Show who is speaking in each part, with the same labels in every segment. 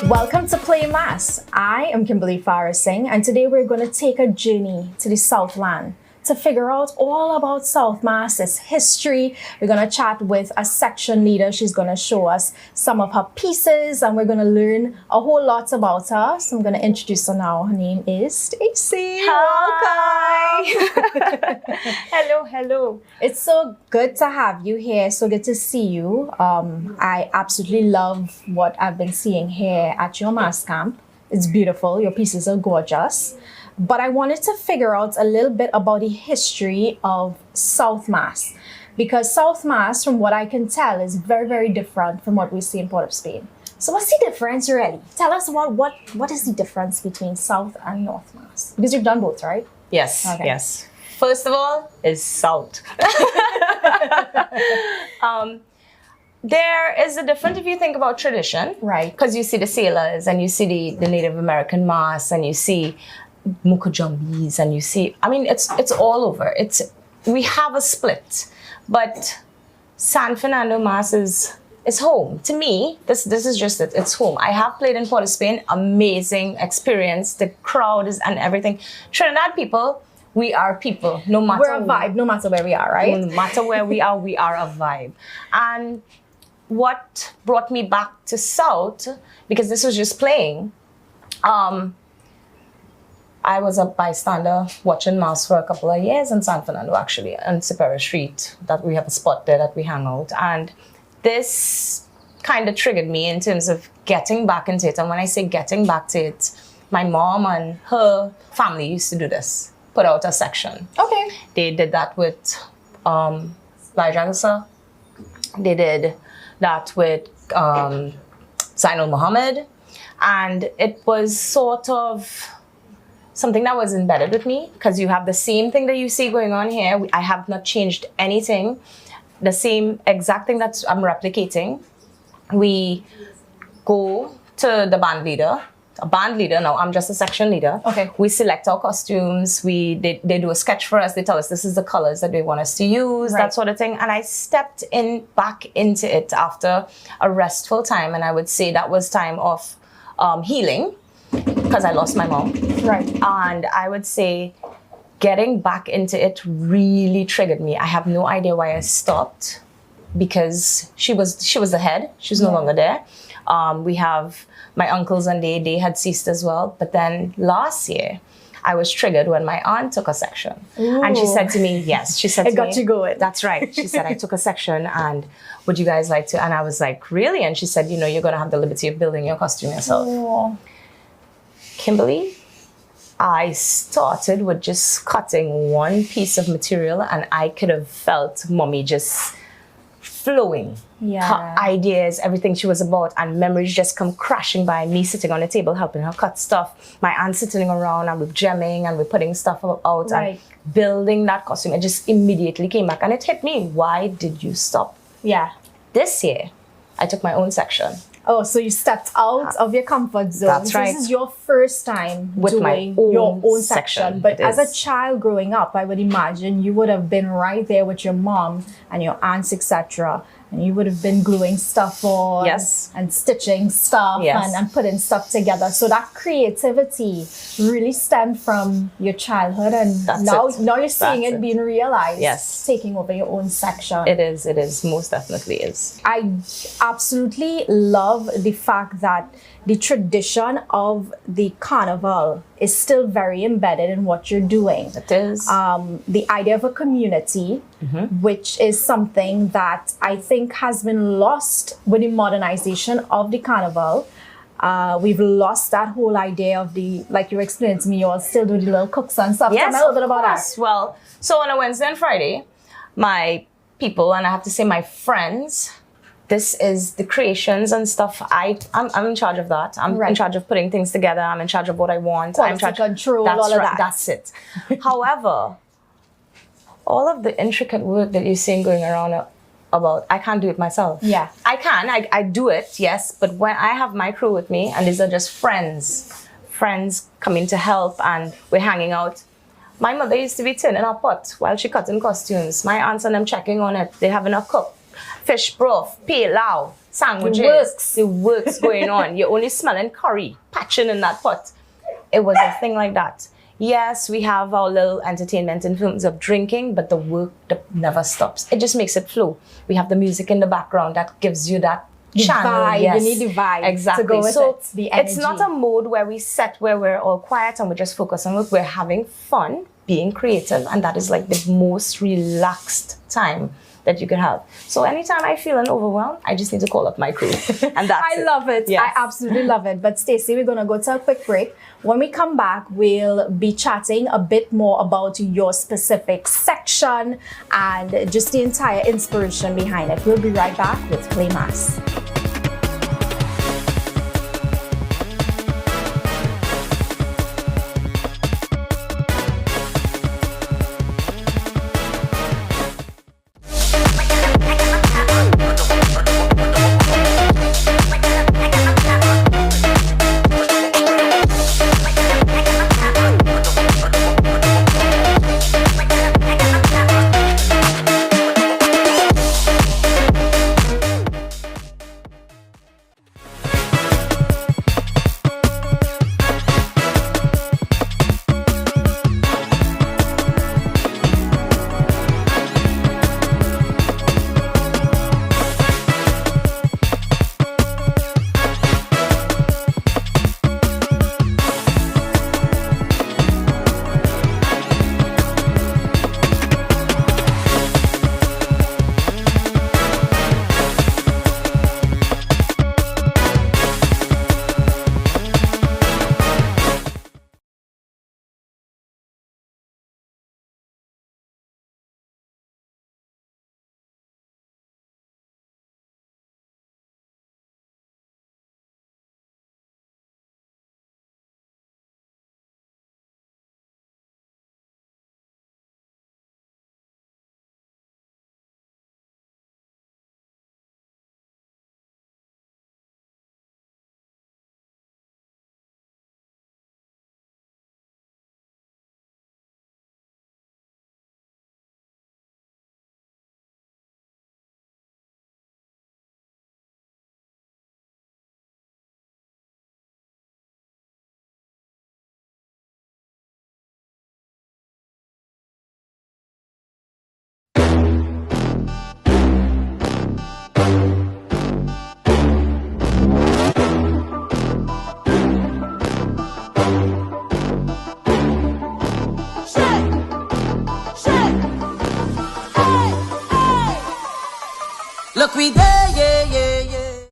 Speaker 1: Welcome to Play Mass. I am Kimberly Farah Singh, and today we're going to take a journey to the Southland to figure out all about South Mass, its history. We're going to chat with a section leader. She's going to show us some of her pieces, and we're going to learn a whole lot about her. So I'm going to introduce her now. Her name is Stacey.
Speaker 2: Hi. Hello, hello.
Speaker 1: It's so good to have you here. So good to see you. I absolutely love what I've been seeing here at your Mass camp. It's beautiful. Your pieces are gorgeous. But I wanted to figure out a little bit about the history of South Mass, because South Mass, from what I can tell, is very, very different from what we see in Port of Spain. So what's the difference, really? Tell us what is the difference between South and North Mass? Because you've done both, right?
Speaker 2: Yes,
Speaker 1: Okay.
Speaker 2: yes. First of all is South. There is a difference if you think about tradition.
Speaker 1: Right.
Speaker 2: Because you see the sailors and you see the Native American Mass and you see Mukajumbis and you see, I mean, it's all over. We have a split, but San Fernando Mass is home. To me, this is just it. It's home. I have played in Port of Spain, amazing experience. The crowd is and everything. Trinidad people, we are people. No matter
Speaker 1: We're a vibe, no matter where we are, right?
Speaker 2: No matter where we are a vibe. And what brought me back to South, because this was just playing, I was a bystander watching Mass for a couple of years in San Fernando, actually, on Superior Street, that we have a spot there that we hang out. And this kind of triggered me in terms of getting back into it. And when I say getting back to it, my mom and her family used to do this, put out a section.
Speaker 1: Okay.
Speaker 2: They did that with Lajagusa. They did that with Zainul Muhammad. And it was sort of something that was embedded with me, because you have the same thing that you see going on here. I have not changed anything. The same exact thing that I'm replicating. We go to the band leader. A band leader, now I'm just a section leader.
Speaker 1: Okay.
Speaker 2: We select our costumes. They do a sketch for us. They tell us this is the colors that they want us to use,
Speaker 1: Right.
Speaker 2: that sort of thing. And I stepped back into it after a restful time. And I would say that was time of healing, because I lost my mom.
Speaker 1: Right.
Speaker 2: And I would say getting back into it really triggered me. I have no idea why I stopped, because she was the head. She's no longer there. We have my uncles, and they had ceased as well. But then last year, I was triggered when my aunt took a section.
Speaker 1: Ooh.
Speaker 2: And she said to me, yes, she said to
Speaker 1: It got
Speaker 2: me,
Speaker 1: you going.
Speaker 2: That's right. She said, I took a section, and would you guys like to? And I was like, really? And she said, you're going to have the liberty of building your costume yourself.
Speaker 1: Oh.
Speaker 2: Kimberly, I started with just cutting one piece of material, and I could have felt mommy just flowing.
Speaker 1: Yeah.
Speaker 2: Her ideas, everything she was about, and memories just come crashing by, me sitting on the table helping her cut stuff, my aunt sitting around, and we're gemming and we're putting stuff out
Speaker 1: Right.
Speaker 2: and building that costume. It just immediately came back, and it hit me. Why did you stop?
Speaker 1: Yeah.
Speaker 2: This year, I took my own section.
Speaker 1: Oh, so you stepped out of your comfort zone.
Speaker 2: That's
Speaker 1: So
Speaker 2: right.
Speaker 1: This is your first time
Speaker 2: With my
Speaker 1: doing
Speaker 2: own
Speaker 1: your own
Speaker 2: section.
Speaker 1: section. But
Speaker 2: It
Speaker 1: as a
Speaker 2: is.
Speaker 1: child growing up, I would imagine you would have been right there with your mom and your aunts, etc. And you would have been gluing stuff on,
Speaker 2: Yes.
Speaker 1: and stitching stuff,
Speaker 2: Yes.
Speaker 1: and putting stuff together. So that creativity really stemmed from your childhood, and
Speaker 2: That's
Speaker 1: now
Speaker 2: it.
Speaker 1: you're seeing
Speaker 2: That's
Speaker 1: it
Speaker 2: it.
Speaker 1: being realized.
Speaker 2: Yes.
Speaker 1: Taking over your own section.
Speaker 2: It is, most definitely is.
Speaker 1: I absolutely love the fact that the tradition of the carnival is still very embedded in what you're doing.
Speaker 2: It is.
Speaker 1: The idea of a community, which is something that I think has been lost with the modernization of the carnival. We've lost that whole idea of like you explained to me, you all still do the little cooks and stuff. Tell me a little bit about that.
Speaker 2: course. Well, so on a Wednesday and Friday, my people, and I have to say my friends, this is the creations and stuff. I'm in charge of that. I'm in charge of putting things together. I'm in charge of what I want. I'm in charge
Speaker 1: control,
Speaker 2: that's
Speaker 1: all of
Speaker 2: right,
Speaker 1: that.
Speaker 2: That's it. However, all of the intricate work that you're seeing going around, about, I can't do it myself.
Speaker 1: Yeah.
Speaker 2: I do it, yes, but when I have my crew with me and these are just friends coming to help and we're hanging out. My mother used to be turning her pot while she cutting costumes. My aunts and them checking on it. They having a cook, fish broth, pilau, sandwiches. The works going on. You're only smelling curry, patching in that pot. It was a thing like that. Yes, we have our little entertainment in terms of drinking, but the work never stops. It just makes it flow. We have the music in the background that gives you that channel.
Speaker 1: Vibe.
Speaker 2: Yes.
Speaker 1: You need the vibe
Speaker 2: exactly.
Speaker 1: to go with
Speaker 2: so
Speaker 1: it. The energy.
Speaker 2: It's not a mode where we sit where we're all quiet and we just focus on work. We're having fun, being creative, and that is like the most relaxed time that you could have. So anytime I feel an overwhelm, I just need to call up my crew. And that's
Speaker 1: I love it.
Speaker 2: Yes.
Speaker 1: I absolutely love it. But Stacey, we're going to go to a quick break. When we come back, we'll be chatting a bit more about your specific section and just the entire inspiration behind it. We'll be right back with Play Mass.
Speaker 3: Look, we there, yeah, yeah, yeah.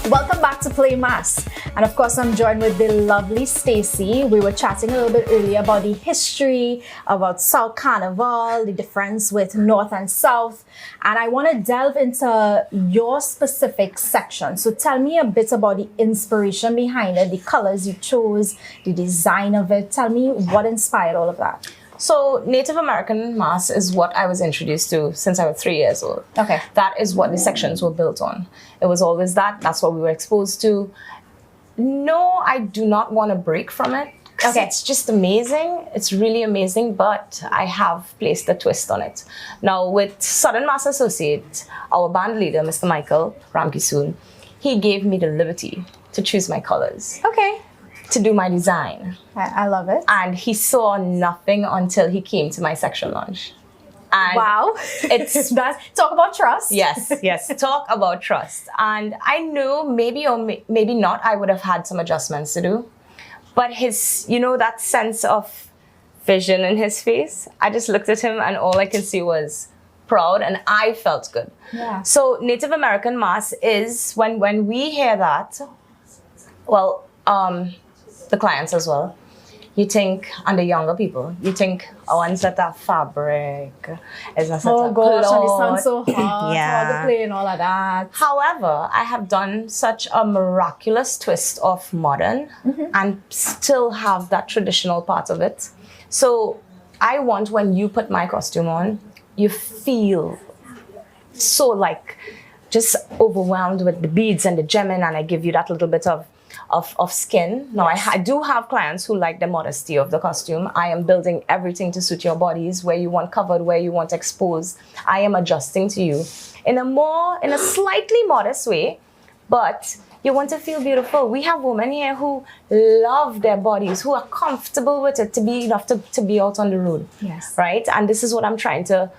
Speaker 1: Welcome back to Play Mass. And of course, I'm joined with the lovely Stacey. We were chatting a little bit earlier about the history, about South Carnival, the difference with North and South. And I want to delve into your specific section. So tell me a bit about the inspiration behind it, the colors you chose, the design of it. Tell me what inspired all of that.
Speaker 2: So Native American mass is what I was introduced to since I was 3 years old.
Speaker 1: Okay.
Speaker 2: That is what the sections were built on. It was always that. That's what we were exposed to. No, I do not want to break from it. Okay. It's just amazing. It's really amazing, but I have placed a twist on it. Now with Southern Mass Associate, our band leader, Mr. Michael Ramkisoon, he gave me the liberty to choose my colors.
Speaker 1: Okay.
Speaker 2: To do my design.
Speaker 1: I love it.
Speaker 2: And he saw nothing until he came to my section launch. And
Speaker 1: wow.
Speaker 2: It's
Speaker 1: talk about trust.
Speaker 2: Yes. Talk about trust. And I knew maybe or maybe not, I would have had some adjustments to do. But his, that sense of vision in his face, I just looked at him and all I could see was proud and I felt good.
Speaker 1: Yeah.
Speaker 2: So Native American mass is when we hear that, well, the clients as well, you think, and the younger people, you think, oh, and set of fabric, is a set
Speaker 1: Oh
Speaker 2: of
Speaker 1: gosh, and it
Speaker 2: cloth.
Speaker 1: sounds so hard,
Speaker 2: Yeah.
Speaker 1: hard to play and all of that.
Speaker 2: However, I have done such a miraculous twist of modern and still have that traditional part of it. So I want when you put my costume on, you feel so like just overwhelmed with the beads and the gemming, and I give you that little bit of skin. Now, I do have clients who like the modesty of the costume. I am building everything to suit your bodies, where you want covered, where you want exposed. I am adjusting to you in a slightly modest way, but you want to feel beautiful. We have women here who love their bodies, who are comfortable with it, to be enough to be out on the road.
Speaker 1: Yes.
Speaker 2: Right? And this is what I'm trying to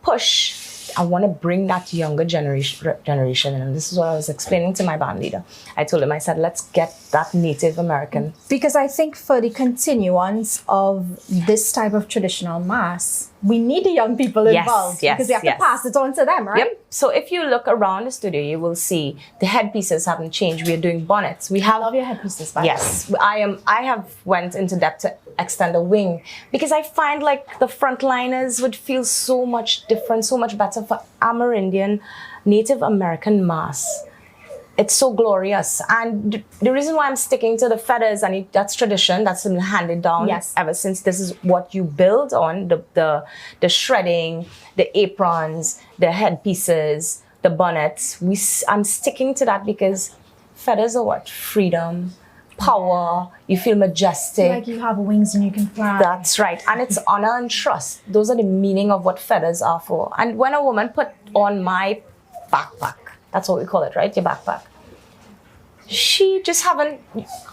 Speaker 2: push. I want to bring that younger generation in. And this is what I was explaining to my band leader. I told him, I said, let's get that Native American.
Speaker 1: Because I think for the continuance of this type of traditional mass, we need the young people involved.
Speaker 2: Yes,
Speaker 1: because we have to pass it on to them, right?
Speaker 2: Yep. So if you look around the studio, you will see the headpieces haven't changed. We are doing bonnets.
Speaker 1: I love your headpieces, by the way.
Speaker 2: Yes, I have went into depth to extend a wing, because I find like the frontliners would feel so much different, so much better for Amerindian, Native American mass. It's so glorious. And the reason why I'm sticking to the feathers, and that's tradition, that's been handed down ever since. This is what you build on, the shredding, the aprons, the headpieces, the bonnets. I'm sticking to that because feathers are what? Freedom, power, you feel majestic.
Speaker 1: Like you have wings and you can fly.
Speaker 2: That's right. And it's honor and trust. Those are the meaning of what feathers are for. And when a woman put on my backpack, that's what we call it, right? Your backpack. She just haven't,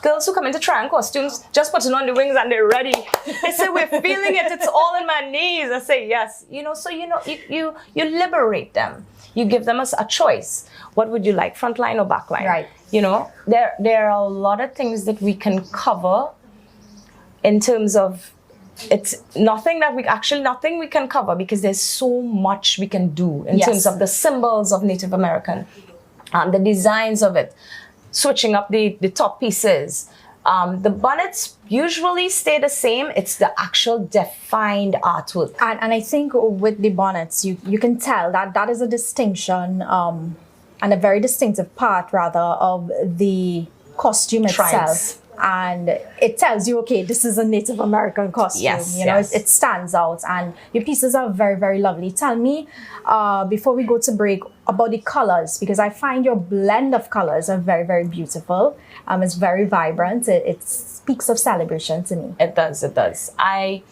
Speaker 2: girls who come into try-on costumes, just putting on the wings and they're ready. They say, we're feeling it, it's all in my knees. I say, yes. So you liberate them. You give them a choice. What would you like, front line or back line?
Speaker 1: Right.
Speaker 2: There are a lot of things that we can cover in terms of, it's nothing we can cover, because there's so much we can do in terms of the symbols of Native American, the designs of it, switching up the top pieces. The bonnets usually stay the same. It's the actual defined artwork.
Speaker 1: And I think with the bonnets, you can tell that is a distinction, and a very distinctive part, rather, of the costume itself. And it tells you, okay, this is a Native American costume.
Speaker 2: Yes,
Speaker 1: it stands out, and your pieces are very, very lovely. Tell me, before we go to break, about the colors, because I find your blend of colors are very, very beautiful. It's very vibrant. It speaks of celebration to me.
Speaker 2: It does. The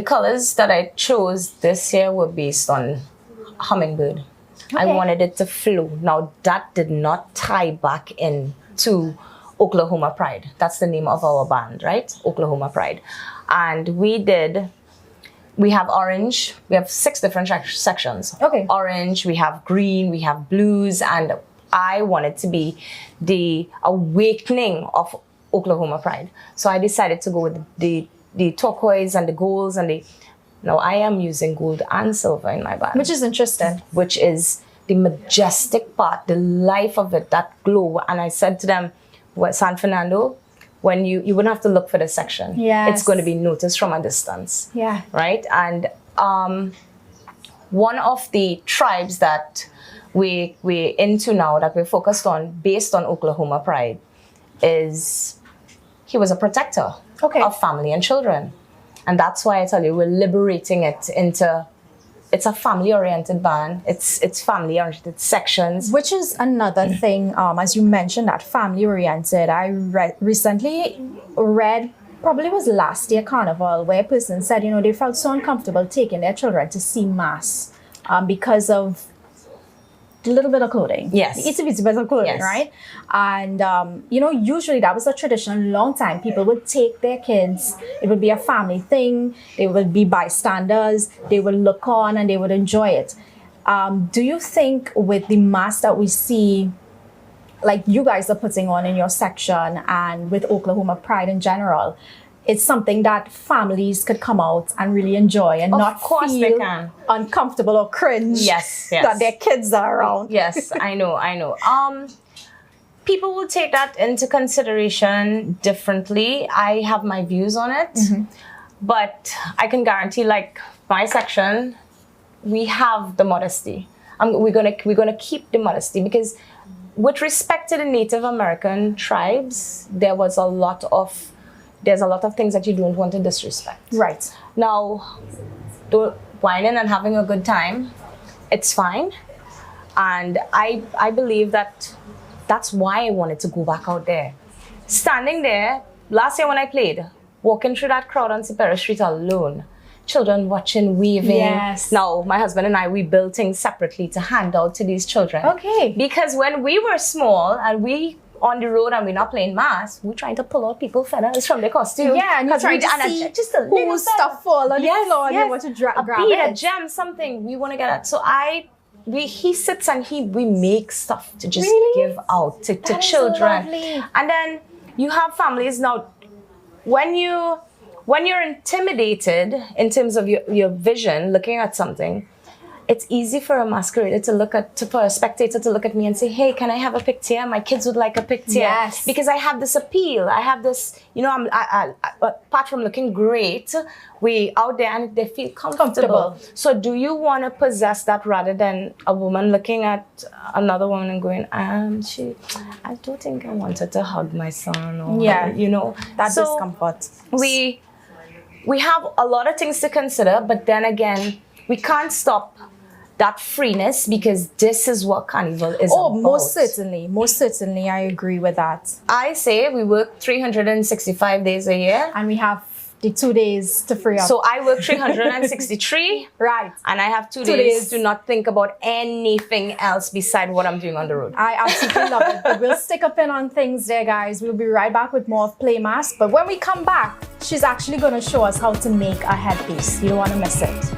Speaker 2: colors that I chose this year were based on hummingbird. I wanted it to flow. Now, that did not tie back into Oklahoma Pride. That's the name of our band, right? Oklahoma Pride. And we have orange. We have 6 different sections.
Speaker 1: Okay.
Speaker 2: Orange, we have green, we have blues, and I wanted to be the awakening of Oklahoma Pride. So I decided to go with the turquoise and the golds and now I am using gold and silver in my band.
Speaker 1: Which is interesting.
Speaker 2: Which is the majestic part, the life of it, that glow. And I said to them, San Fernando, when you wouldn't have to look for the section.
Speaker 1: Yes.
Speaker 2: It's going to be noticed from a distance.
Speaker 1: Yeah.
Speaker 2: Right? And one of the tribes that we're into now, that we're focused on, based on Oklahoma Pride, is he was a protector of family and children. And that's why I tell you, we're liberating it into, it's a family-oriented band. It's family-oriented sections.
Speaker 1: Which is another thing, as you mentioned, that family-oriented. I recently read, probably was last year Carnival, where a person said, they felt so uncomfortable taking their children to see mass because of a little bit of clothing.
Speaker 2: Yes.
Speaker 1: It's a bit of clothing,
Speaker 2: Yes.
Speaker 1: right? And, usually that was a tradition a long time. People would take their kids. It would be a family thing. They would be bystanders. They would look on and they would enjoy it. Do you think with the mass that we see, like you guys are putting on in your section and with Oklahoma Pride in general, it's something that families could come out and really enjoy and not feel uncomfortable or cringe
Speaker 2: Yes.
Speaker 1: that their kids are around?
Speaker 2: Yes, I know. people will take that into consideration differently. I have my views on it, but I can guarantee, like my section, we have the modesty. We're gonna keep the modesty, because with respect to the Native American tribes, there's a lot of things that you don't want to disrespect.
Speaker 1: Right.
Speaker 2: Now, whining and having a good time, it's fine. And I believe that's why I wanted to go back out there. Standing there, last year when I played, walking through that crowd on Superior Street alone, children watching, waving.
Speaker 1: Yes.
Speaker 2: Now, my husband and I, we built things separately to hand out to these children.
Speaker 1: Okay.
Speaker 2: Because when we were small and we on the road and we're not playing mass, we're trying to pull out people's feathers from their costume.
Speaker 1: Yeah, and you're trying to see
Speaker 2: just a little
Speaker 1: whose stuff fall on the floor and you want to grab
Speaker 2: bead,
Speaker 1: it.
Speaker 2: a gem, something we want to get at. So he sits and we make stuff to just give out to
Speaker 1: That is
Speaker 2: children.
Speaker 1: so lovely.
Speaker 2: And then you have families now. When you're intimidated in terms of your vision, looking at something, it's easy for a masquerader for a spectator to look at me and say, hey, can I have a picture? My kids would like a picture.
Speaker 1: Yes.
Speaker 2: Because I have this appeal. I have this, I apart from looking great, we out there and they feel comfortable. So do you want to possess that rather than a woman looking at another woman and going, I don't think I wanted to hug my son, or,
Speaker 1: that
Speaker 2: so
Speaker 1: discomfort.
Speaker 2: We have a lot of things to consider, but then again, we can't stop that freeness, because this is what Carnival is about.
Speaker 1: Most certainly, I agree with that.
Speaker 2: I say we work 365 days a year.
Speaker 1: And we have the 2 days to free up.
Speaker 2: So I work 363.
Speaker 1: Right.
Speaker 2: And I have 2 days to not think about anything else beside what I'm doing on the road.
Speaker 1: I absolutely love it. But we'll stick a pin on things there, guys. We'll be right back with more of Play Mass. But when we come back, she's actually going to show us how to make a headpiece. You don't want to miss it.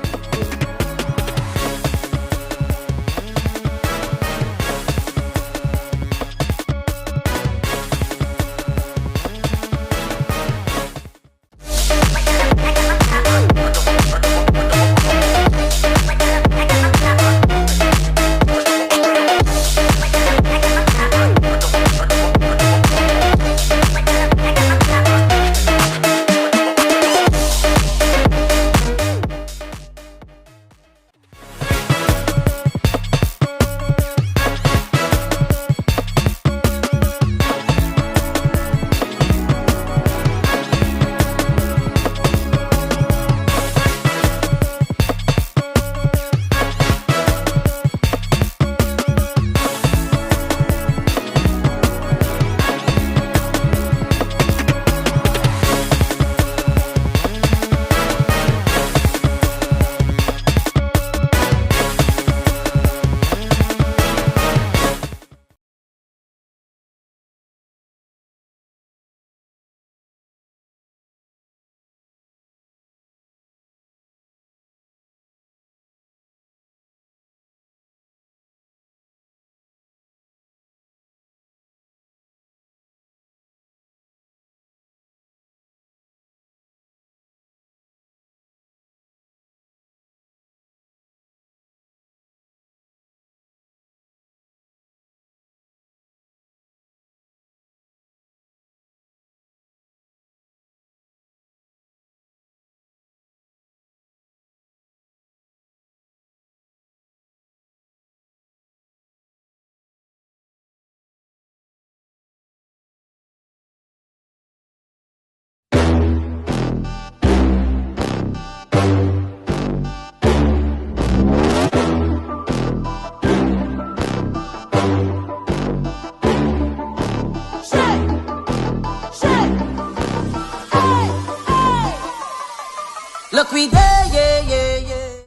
Speaker 3: Look, we there, yeah, yeah, yeah.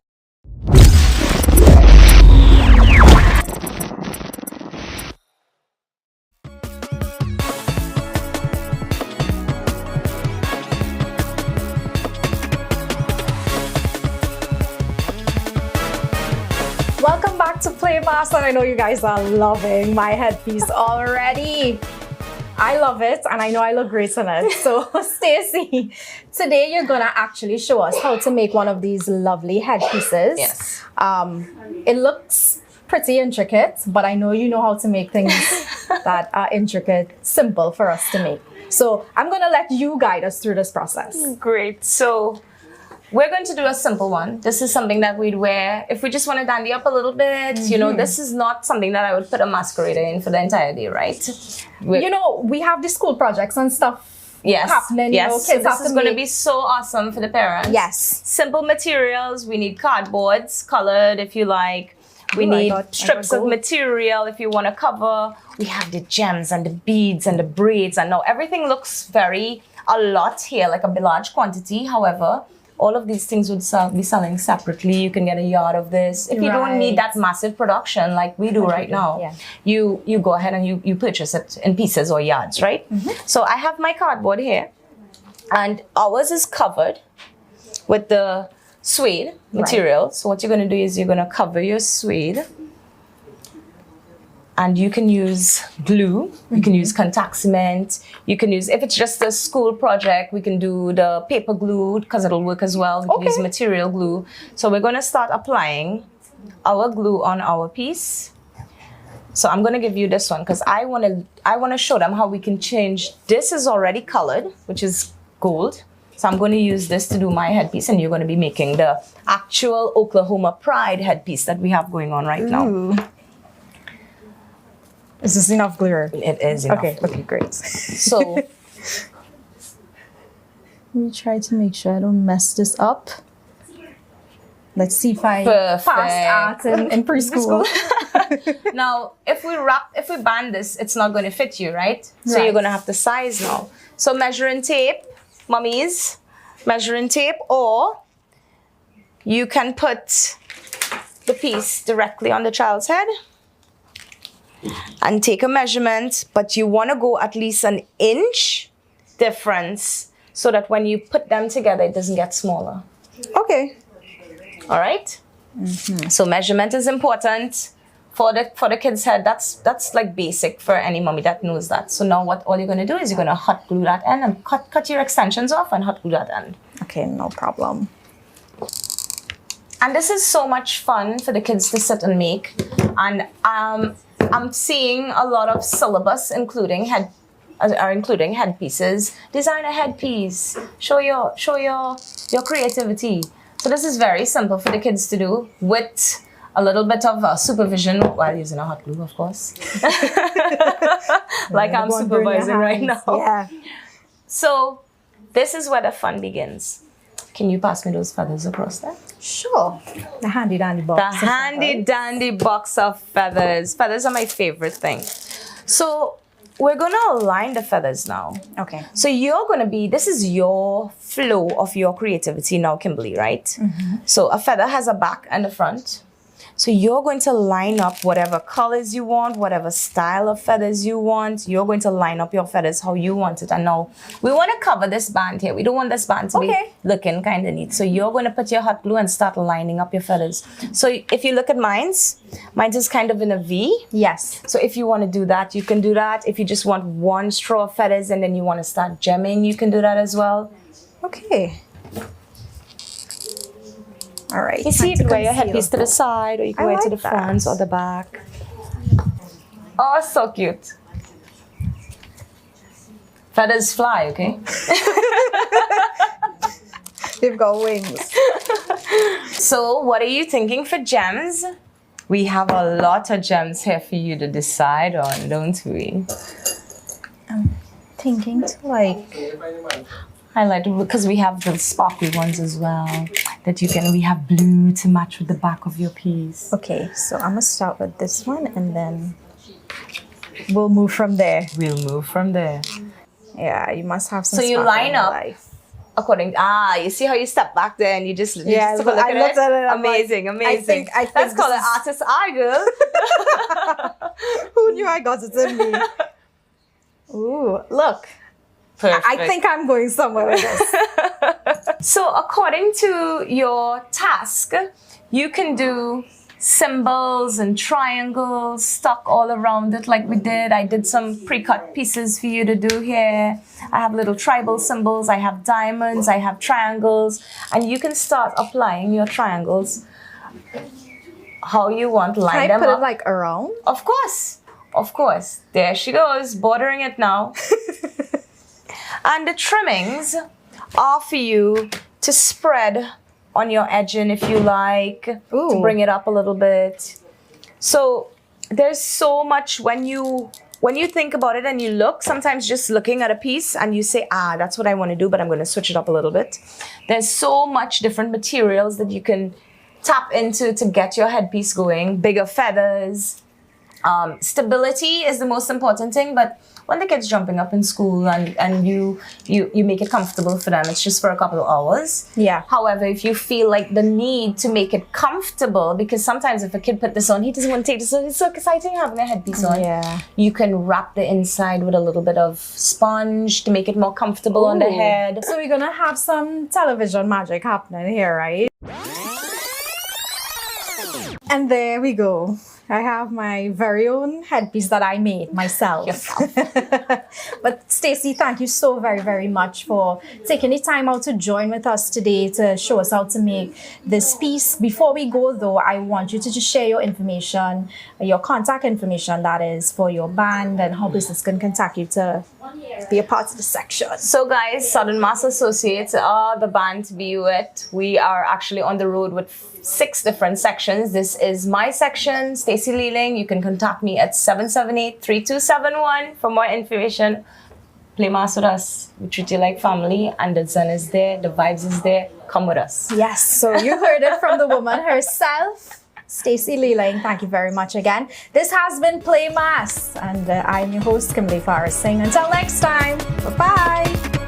Speaker 1: Welcome back to Play Mass, and I know you guys are loving my headpiece already. I love it, and I know I look great in it. So, Stacey, today you're gonna actually show us how to make one of these lovely headpieces.
Speaker 2: Yes.
Speaker 1: It looks pretty intricate, but I know you know how to make things that are intricate, simple for us to make. So I'm going to let you guide us through this process.
Speaker 2: Great. So we're going to do a simple one. This is something that we'd wear if we just want to dandy up a little bit. You know, this is not something that I would put a masquerader in for the entire day, right?
Speaker 1: You know, we have the school projects and stuff happening.
Speaker 2: Yes.
Speaker 1: You know,
Speaker 2: So
Speaker 1: kids
Speaker 2: this
Speaker 1: have
Speaker 2: is
Speaker 1: to
Speaker 2: going to
Speaker 1: make-
Speaker 2: be so awesome for the parents.
Speaker 1: Yes.
Speaker 2: Simple materials. We need cardboards, colored if you like. We
Speaker 1: Ooh, I
Speaker 2: need
Speaker 1: got
Speaker 2: strips of
Speaker 1: gold.
Speaker 2: material if you want to cover. We have the gems and the beads and the braids. And now everything looks a lot here, like a large quantity. However, all of these things would be selling separately. You can get a yard of this. If you don't need that massive production like we do right now, you go ahead and you purchase it in pieces or yards, right? So I have my cardboard here. And ours is covered with the suede material. So what you're going to do is you're going to cover your suede. And you can use glue, you can use contact cement, you can use, if it's just a school project, we can do the paper glue because it'll work as well. We can use material glue. So we're going to start applying our glue on our piece. So I'm going to give you this one because I want to show them how we can change. This is already colored, which is gold. So I'm going to use this to do my headpiece, and you're going to be making the actual Oklahoma Pride headpiece that we have going on right now.
Speaker 1: Is this enough glitter?
Speaker 2: It is enough.
Speaker 1: Okay, great.
Speaker 2: So
Speaker 1: Let me try to make sure I don't mess this up. Let's see if I passed art in preschool.
Speaker 2: now, if we band this, it's not going to fit you, right? So you're going to have to size now. So measuring tape, mummies, measuring tape, or you can put the piece directly on the child's head and take a measurement, but you want to go at least an inch difference so that when you put them together, it doesn't get smaller.
Speaker 1: Okay.
Speaker 2: All right. So measurement is important for the kid's head. That's like basic for any mommy that knows that. So now all you're going to do is you're going to hot glue that end and cut your extensions off and hot glue that end.
Speaker 1: Okay, no problem.
Speaker 2: And this is so much fun for the kids to sit and make. And I'm seeing a lot of syllabus including headpieces. Design a headpiece. Show your creativity. So this is very simple for the kids to do with a little bit of supervision while using a hot glue, of course. Like I'm supervising right now.
Speaker 1: Yeah.
Speaker 2: So this is where the fun begins. Can you pass me those feathers across there?
Speaker 1: Sure. The handy dandy box.
Speaker 2: The handy dandy box of feathers. Feathers are my favorite thing. So we're going to align the feathers now.
Speaker 1: Okay.
Speaker 2: So this is your flow of your creativity now, Kimberly, right? So a feather has a back and a front. So you're going to line up whatever colors you want, whatever style of feathers you want. You're going to line up your feathers how you want it. And now we want to cover this band here. We don't want this band to be looking kind of neat. So you're going to put your hot glue and start lining up your feathers. So if you look at mine's is kind of in a V.
Speaker 1: Yes.
Speaker 2: So if you want to do that, you can do that. If you just want one straw of feathers and then you want to start gemming, you can do that as well.
Speaker 1: Okay. All right.
Speaker 2: You see, you can wear your headpiece to the side, or you can wear it to the front or the back. Oh, so cute. Feathers fly, okay?
Speaker 1: They've got wings.
Speaker 2: So what are you thinking for gems? We have a lot of gems here for you to decide on, don't we?
Speaker 1: I'm thinking to
Speaker 2: highlight, because we have the sparkly ones as well that we have blue to match with the back of your piece.
Speaker 1: Okay, so I'm gonna start with this one and then we'll move from there. Yeah, you must have some.
Speaker 2: So you line up according. You see how you step back there and you just took a look at it. Amazing.
Speaker 1: I think
Speaker 2: That's called an artist's eye, girl.
Speaker 1: Who knew I got it in me? Ooh, look.
Speaker 2: Perfect.
Speaker 1: I think I'm going somewhere with this.
Speaker 2: So according to your task, you can do symbols and triangles stuck all around it like we did. I did some pre-cut pieces for you to do here. I have little tribal symbols, I have diamonds, I have triangles, and you can start applying your triangles how you want. Line
Speaker 1: Can I
Speaker 2: them
Speaker 1: put
Speaker 2: up.
Speaker 1: it like around?
Speaker 2: Of course. Of course. There she goes, bordering it now. And the trimmings are for you to spread on your edging if you like,
Speaker 1: Ooh.
Speaker 2: to bring it up a little bit. So there's so much when you think about it and you look, sometimes just looking at a piece and you say, that's what I want to do, but I'm going to switch it up a little bit. There's so much different materials that you can tap into to get your headpiece going. Bigger feathers. Stability is the most important thing, but when the kids jumping up in school and you make it comfortable for them, it's just for a couple of hours.
Speaker 1: Yeah.
Speaker 2: However, if you feel like the need to make it comfortable, because sometimes if a kid put this on, he doesn't want to take this on. It's so exciting having a headpiece on.
Speaker 1: Yeah.
Speaker 2: You can wrap the inside with a little bit of sponge to make it more comfortable on the
Speaker 1: Ooh.
Speaker 2: head.
Speaker 1: So we're gonna have some television magic happening here, right? And there we go. I have my very own headpiece that I made myself. But Stacey, thank you so very, very much for taking the time out to join with us today to show us how to make this piece. Before we go though, I want you to just share your information, your contact information that is for your band and how business can contact you to be a part of the section.
Speaker 2: So guys, Southern Mass Associates are the band to be with. We are actually on the road with 6 different sections. This is my section, Stacey Leeling. You can contact me at 778-3271 for more information. Play mass with us. We treat you like family, and the zen is there, the vibes is there. Come with us.
Speaker 1: Yes, so you heard it from the woman herself. Stacey Leeling, thank you very much again. This has been Play Mass, and I'm your host, Kimberly Farris Singh. Until next time, bye-bye.